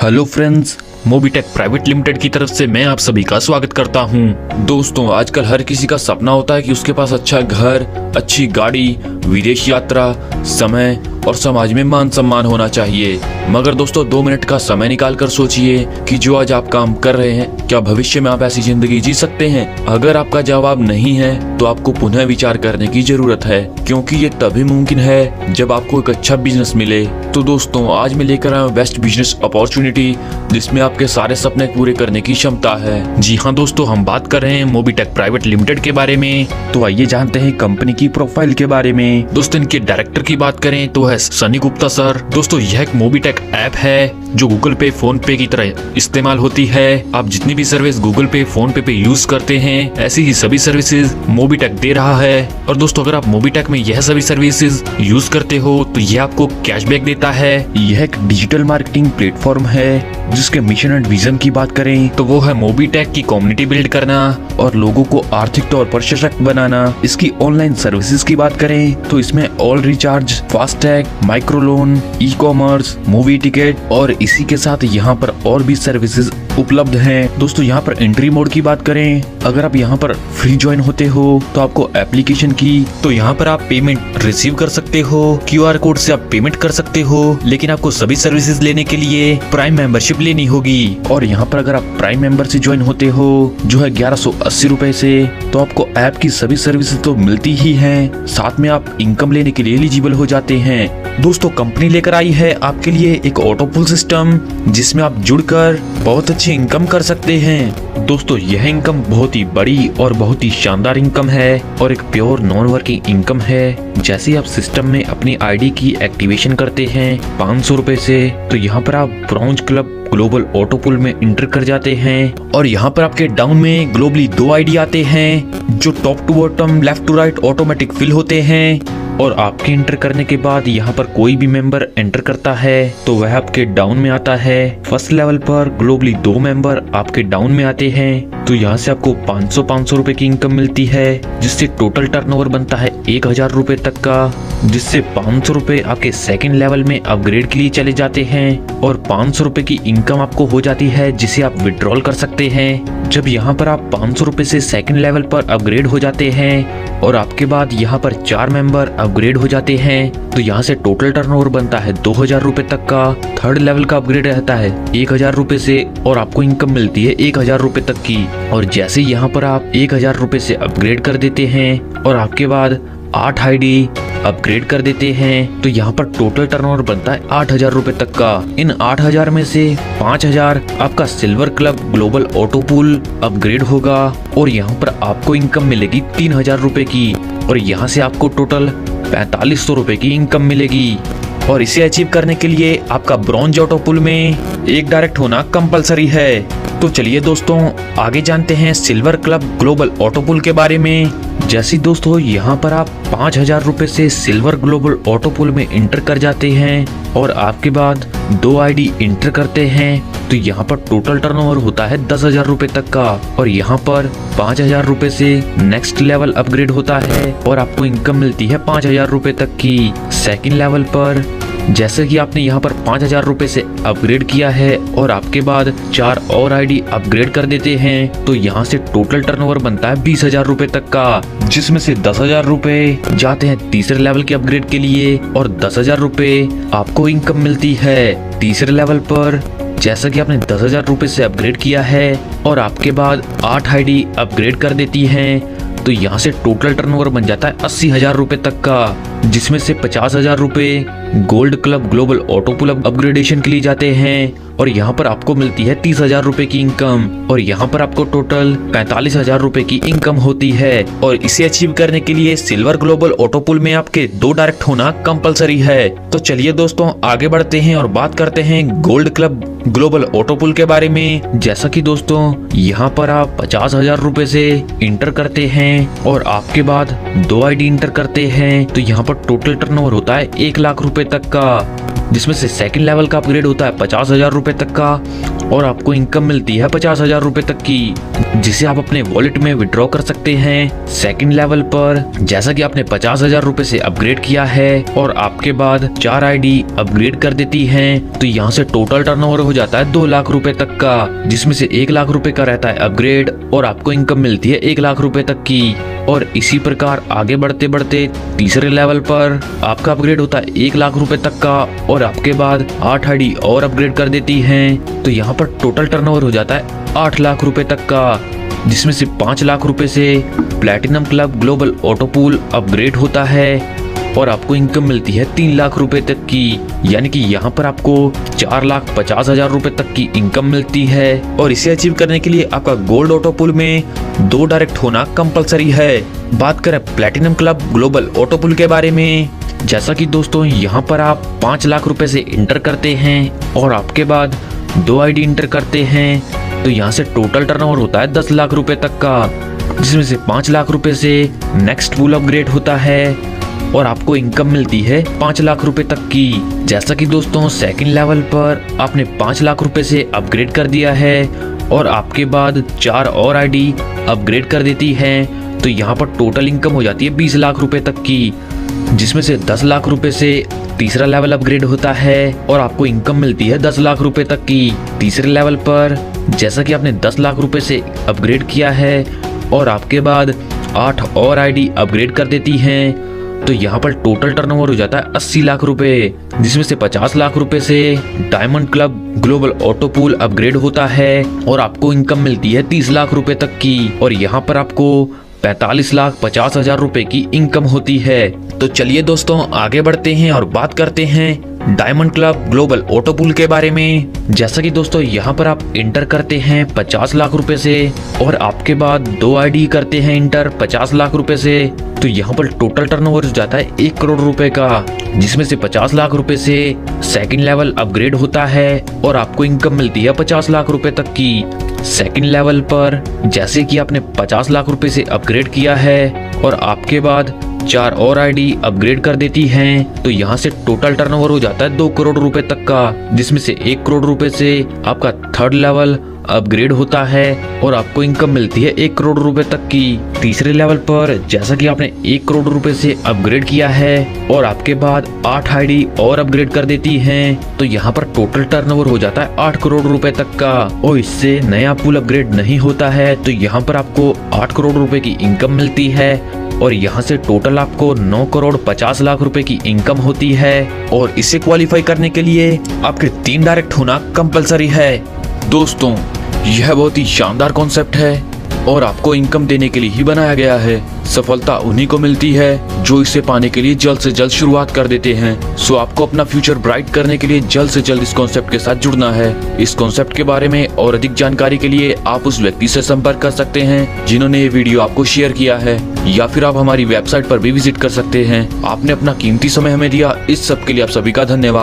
Hello friends, Mobitech private limited की तरफ से मैं आप सभी का स्वागत करता हूं। दोस्तों, आजकल हर किसी का सपना होता है कि उसके पास अच्छा घर, अच्छी गाड़ी, विदेश यात्रा, समय और समाज में मान सम्मान होना चाहिए। मगर दोस्तों, 2 मिनट का समय निकाल कर सोचिए कि जो आज आप काम कर रहे हैं, क्या भविष्य में आप ऐसी जिंदगी जी सकते हैं? अगर आपका जवाब नहीं है तो आपको पुनः विचार करने की जरूरत है, क्योंकि ये तभी मुमकिन है जब आपको एक अच्छा बिजनेस मिले। तो दोस्तों, आज मैं लेकर आया हूं बेस्ट बिजनेस अपॉर्चुनिटी, जिसमें आपके सारे सपने पूरे करने की क्षमता है। जी हाँ दोस्तों, हम बात कर रहे हैं मोबीटेक प्राइवेट लिमिटेड के बारे में। तो आइए जानते हैं कंपनी की प्रोफाइल के बारे में। दोस्तों, इनके डायरेक्टर की बात करें तो है सनी गुप्ता सर। दोस्तों, यह एक मोबीटेक ऐप है जो गूगल पे, फोन पे की तरह इस्तेमाल होती है। आप जितनी भी सर्विस गूगल पे, फोन पे यूज करते हैं, ऐसी ही सभी सर्विसेज मोबीटेक दे रहा है। और दोस्तों, अगर आप मोबीटेक में यह सभी सर्विसेज यूज करते हो तो यह आपको कैशबैक देता है। यह एक डिजिटल मार्केटिंग प्लेटफॉर्म है जिसके मिशन एंड विजन की बात करें तो वो है मोबीटेक की कम्युनिटी बिल्ड करना और लोगों को आर्थिक तौर पर सशक्त बनाना। इसकी ऑनलाइन सर्विसेज की बात करें तो इसमें all recharge, FASTag, micro loan, e commerce, movie ticket और इसी के साथ यहाँ पर और भी सर्विसेज उपलब्ध हैं। दोस्तों, यहाँ पर एंट्री मोड की बात करें, अगर आप यहाँ पर फ्री ज्वाइन होते हो तो आपको एप्लीकेशन की तो यहाँ पर आप पेमेंट रिसीव कर सकते हो। QR कोड से आप पेमेंट कर सकते हो, लेकिन आपको सभी सर्विसेज लेने के लिए प्राइम मेंबरशिप लेनी होगी। और यहाँ पर अगर आप प्राइम मेंबर से ज्वाइन होते हो जो है 1180 रुपए से, तो आपको ऐप की सभी सर्विसेज तो मिलती ही हैं, साथ में आप इनकम लेने के लिए एलिजिबल हो जाते हैं। दोस्तों, कंपनी लेकर आई है आपके लिए एक ऑटो पुल सिस्टम, जिसमें आप जुड़कर बहुत अच्छी इनकम कर सकते हैं। दोस्तों, यह इनकम बहुत ही बड़ी और बहुत ही शानदार इनकम है और एक प्योर नॉन वर्किंग इनकम है। जैसे ही आप सिस्टम में अपनी आईडी की एक्टिवेशन करते हैं 500 रुपए से, तो यहाँ पर आप ब्रॉन्ज क्लब ग्लोबल ऑटो पुल में इंटर कर जाते हैं और यहाँ पर आपके डाउन में ग्लोबली 2 आईडी आते हैं जो top to bottom, left to right automatic fill होते हैं। और आपके इंटर करने के बाद यहाँ पर कोई भी मेंबर एंटर करता है तो वह आपके डाउन में आता है। फर्स्ट लेवल पर ग्लोबली 2 मेंबर आपके डाउन में आते हैं, तो यहाँ से आपको 500 रुपए की इनकम मिलती है, जिससे टोटल टर्नओवर बनता है 1000 रुपए तक का, जिससे 500 रुपए आपके सेकंड लेवल में अपग्रेड के लिए चले जाते हैं और 500 रुपए की इनकम आपको हो जाती है, जिसे आप विड्रॉल कर सकते हैं। जब यहाँ पर आप 500 रुपए से सेकंड लेवल पर अपग्रेड हो जाते हैं और आपके बाद यहाँ पर 4 मेंबर अपग्रेड हो जाते हैं, तो यहाँ से टोटल टर्नओवर बनता है 2000 रुपए तक का। थर्ड लेवल का अपग्रेड रहता है 1000 रुपए से और आपको इनकम मिलती है 1000 रुपए तक की। और जैसे यहाँ पर आप 1000 रुपए से अपग्रेड कर देते हैं और आपके बाद 8 आईडी अपग्रेड कर देते हैं, तो यहाँ पर टोटल टर्नओवर बनता है 8000 रुपए तक का। इन 8000 में से 5000 आपका silver club global auto pool upgrade होगा और यहाँ पर आपको इनकम मिलेगी 3000 रुपए की और यहाँ से आपको टोटल 4500 रुपए की इनकम मिलेगी। और इसे अचीव करने के लिए आपका ब्रॉन्ज ऑटो पुल में एक डायरेक्ट होना कंपलसरी है। तो चलिए दोस्तों, आगे जानते हैं सिल्वर क्लब ग्लोबल ऑटो पुल के बारे में। जैसे दोस्तों, यहाँ पर आप 5000 रुपए से सिल्वर ग्लोबल ऑटो पुल में इंटर कर जाते हैं और आपके बाद 2 आईडी इंटर करते हैं, तो यहाँ पर टोटल टर्नओवर होता है 10,000 रुपए तक का। और यहाँ पर 5000 रुपए से नेक्स्ट लेवल अपग्रेड होता है और आपको इनकम मिलती है 5000 रुपए तक की। सेकंड लेवल पर जैसे कि आपने यहाँ पर 5000 रुपए से अपग्रेड किया है और आपके बाद 4 और आईडी अपग्रेड कर देते हैं, तो यहाँ से टोटल टर्नओवर बनता है 20,000 रुपए तक का, जिसमें से 10,000 रुपए जाते हैं तीसरे लेवल के अपग्रेड के लिए और 10,000 रुपए आपको इनकम मिलती है तीसरे लेवल पर। जैसा कि आपने 10,000 रुपए से अपग्रेड किया है और आपके बाद 8 आईडी अपग्रेड कर देती हैं, तो यहाँ से टोटल टर्नओवर बन जाता है 80,000 रुपए तक का, जिसमें से 50,000 रुपए गोल्ड क्लब ग्लोबल ऑटो पुल अपग्रेडेशन के लिए जाते हैं और यहाँ पर आपको मिलती है 30,000 रुपए की इनकम और यहाँ पर आपको टोटल 45,000 रुपए की इनकम होती है। और इसे अचीव करने के लिए सिल्वर ग्लोबल ऑटो पुल में आपके 2 डायरेक्ट होना कंपलसरी है। तो चलिए दोस्तों, आगे बढ़ते हैं और बात करते हैं गोल्ड क्लब ग्लोबल ऑटो पुल के बारे में। जैसा कि दोस्तों, यहाँ पर आप 50,000 रुपए से इंटर करते हैं और आपके बाद 2 आईडी इंटर करते हैं, तो यहाँ पर टोटल टर्नओवर होता है 1 लाख रुपए तक का। जिसमें से सेकंड लेवल का अपग्रेड होता है 50,000 रुपए तक का और आपको इनकम मिलती है 50,000 रुपए तक की, जिसे आप अपने वॉलेट में विड्रॉ कर सकते हैं सेकंड लेवल पर। जैसा कि आपने 50,000 रुपए से अपग्रेड किया है और आपके बाद 4 आईडी अपग्रेड कर देती हैं, तो यहाँ से टोटल टर्नओवर हो जाता है 2 लाख रुपए तक का, जिसमें से 1 लाख रुपए का रहता है अपग्रेड और आपको इनकम मिलती है 1 लाख रुपए तक की। और इसी प्रकार आगे बढ़ते बढ़ते तीसरे लेवल पर आपका अपग्रेड होता है 1 लाख रुपए तक का और आपके बाद 8 आईडी और अपग्रेड कर देती हैं, तो यहाँ पर टोटल टर्नओवर हो जाता है 8 लाख रुपए तक का, जिसमें से 5 लाख रुपए से platinum club global auto pool upgrade होता है और आपको इनकम मिलती है 3 लाख रुपए तक की। यानी कि यहाँ पर आपको 4,50,000 रुपए तक की इनकम मिलती है और इसे अचीव करने के लिए आपका गोल्ड ऑटो पूल में 2 डायरेक्ट होना कंपलसरी है। बात करें platinum club global auto pool के बारे में, जैसा कि दोस्तों यहाँ पर आप 5 लाख रुपए से इंटर करते हैं और आपके बाद 2 आईडी इंटर करते हैं, तो यहाँ से टोटल टर्नओवर होता है 10 लाख रुपए तक का, जिसमें से 5 लाख रुपए से नेक्स्ट पूल अपग्रेड होता है और आपको इनकम मिलती है 5 लाख रुपए तक की। जैसा कि दोस्तों सेकंड लेवल पर आपने 5 लाख रुपए से अपग्रेड कर दिया है और आपके बाद 4 और आईडी अपग्रेड कर देती है, तो यहाँ पर टोटल इनकम हो जाती है 20 लाख रुपए तक की, जिसमें से 10 लाख रुपए से तीसरा लेवल अपग्रेड होता है और आपको इनकम मिलती है 10 लाख रुपए तक की। तीसरे लेवल पर जैसा कि आपने 10 लाख रुपए से अपग्रेड किया है और आपके बाद 8 और आईडी अपग्रेड कर देती हैं, तो यहाँ पर टोटल टर्नओवर हो जाता है 80 लाख रुपए, जिसमें से 50 लाख रुपए से diamond club global auto pool upgrade होता है और आपको इनकम मिलती है 30 लाख रुपए तक की और यहाँ पर आपको 45,50,000 रुपए की इनकम होती है। तो चलिए दोस्तों आगे बढ़ते हैं और बात करते हैं diamond club global auto pool के बारे में। जैसा कि दोस्तों यहाँ पर आप इंटर करते हैं 50 लाख रुपए से और आपके बाद 2 आईडी करते हैं इंटर 50 लाख रुपए से, तो यहाँ पर टोटल टर्नओवर हो जाता है 1 करोड़ रुपए का, जिसमें से 50 लाख रुपए से सेकंड लेवल अपग्रेड होता है और आपको इनकम मिलती है 50 लाख रुपए तक की। सेकंड लेवल पर जैसे कि आपने 50 लाख रुपए से अपग्रेड किया है और आपके बाद 4 और आईडी अपग्रेड कर देती हैं, तो यहाँ से टोटल टर्नओवर हो जाता है 2 करोड़ रुपए तक का, जिसमें से 1 करोड़ रुपए से आपका थर्ड लेवल अपग्रेड होता है और आपको इनकम मिलती है 1 करोड़ रुपए तक की। तीसरे लेवल पर जैसा कि आपने 1 करोड़ रुपए से अपग्रेड किया है और आपके बाद 8 आईडी और अपग्रेड कर देती हैं, तो यहाँ पर टोटल टर्नओवर हो जाता है 8 करोड़ रुपए तक का और इससे नया पूल अपग्रेड नहीं होता है, तो यहाँ पर आपको 8 करोड़ रुपए की इनकम मिलती है और यहाँ से टोटल आपको 9 करोड़ 50 लाख रुपए की इनकम होती है और इसे क्वालिफाई करने के लिए आपके 3 डायरेक्ट होना कंपलसरी है। दोस्तों यह बहुत ही शानदार कॉन्सेप्ट है और आपको इनकम देने के लिए ही बनाया गया है। सफलता उन्हीं को मिलती है जो इसे पाने के लिए जल्द से जल्द शुरुआत कर देते हैं। सो आपको अपना फ्यूचर ब्राइट करने के लिए जल्द से जल्द इस कॉन्सेप्ट के साथ जुड़ना है। इस कॉन्सेप्ट के बारे में और अधिक जानकारी के लिए आप उस व्यक्ति से संपर्क कर सकते हैं जिन्होंने ये वीडियो आपको शेयर किया है, या फिर आप हमारी वेबसाइट पर भी विजिट कर सकते हैं। आपने अपना कीमती समय हमें दिया, इस सब के लिए आप सभी का धन्यवाद।